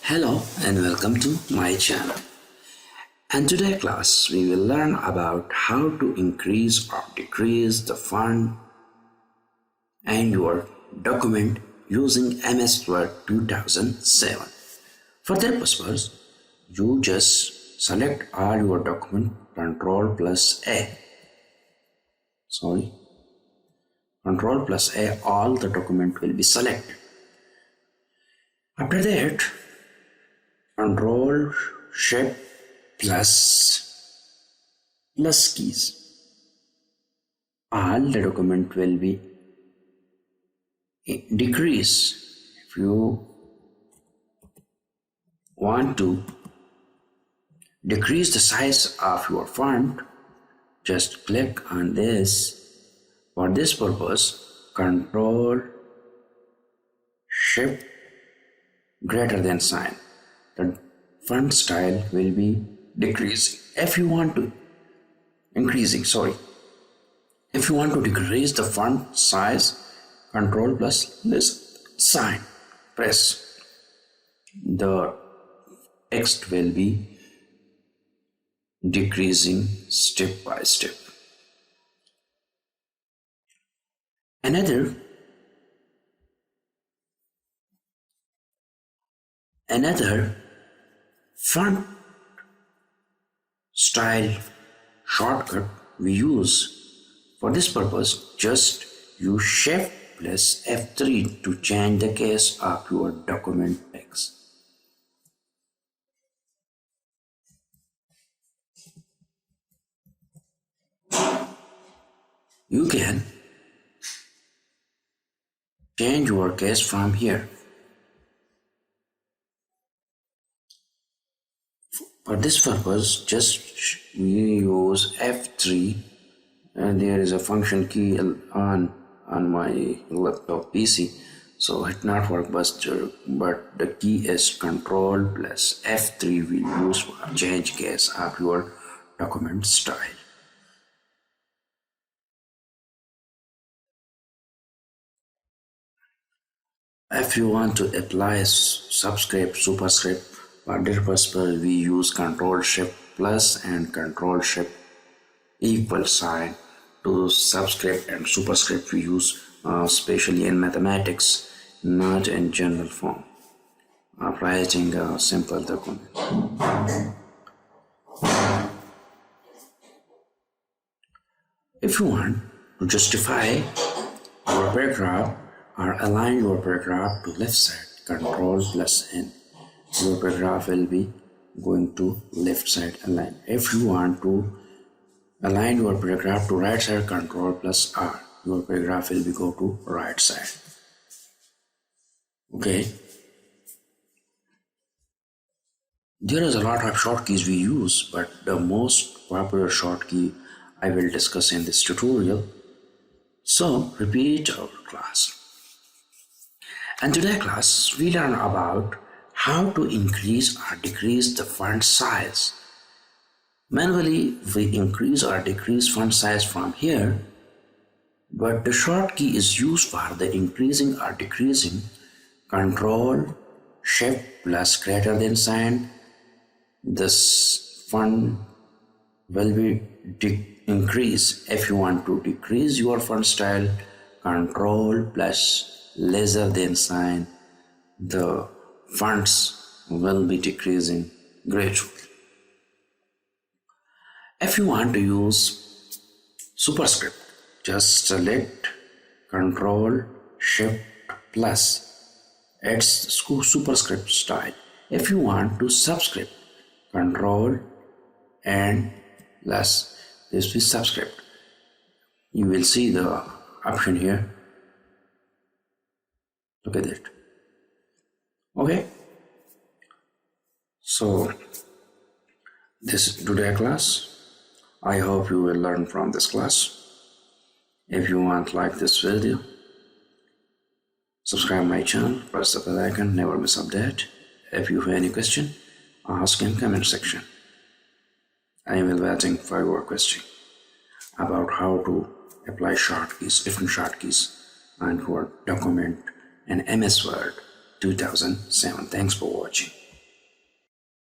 Hello and welcome to my channel. And today class we will learn about how to increase or decrease the font and your document using MS Word 2007. For that purpose, you just select all your document Ctrl plus A. Ctrl plus A, all the document will be selected. After that, Ctrl Shift plus keys. All the document will be decrease. If you want to decrease the size of your font, just click on this. For this purpose, Ctrl Shift greater than sign. The font style will be decreasing. If you want to if you want to decrease the font size, Ctrl plus this sign, press. The text will be decreasing step by step. Another font style shortcut we use. For this purpose, just use Shift plus F3 to change the case of your document text. You can change your case from here. For this purpose, just we use F3, and there is a function key on my laptop PC, so it not work, but the key is Ctrl plus F3 we use for change case of your document style. If you want to apply subscript, superscript, for this purpose we use Ctrl Shift plus and Ctrl Shift equal sign. To subscript and superscript we use especially in mathematics, not in general form of writing a simple document. If you want to justify your paragraph or align your paragraph to left side, Ctrl plus N. Your paragraph will be going to left side align. If you want to align your paragraph to right side, Ctrl plus R. Your paragraph will be go to right side. Okay. There is a lot of shortkeys we use, but the most popular shortkey I will discuss in this tutorial. So repeat our class. And today class we learn about how to increase or decrease the font size. Manually we increase or decrease font size from here, but the short key is used for the increasing or decreasing. Ctrl Shift plus greater than sign. This font will be increase. If you want to decrease your font style, Ctrl plus lesser than sign. The fonts will be decreasing gradually. If you want to use superscript, just select Ctrl Shift plus. It's superscript style. If you want to subscript, Ctrl and plus. This is subscript. You will see the option here. Look at it. Okay. So this is today's class. I hope you will learn from this class. If you want like this video, subscribe my channel, press the bell icon, never miss update. If you have any question, ask in comment section. I will waiting for your question about how to apply shortkeys, different shortkeys on your document and MS Word 2007. Thanks for watching.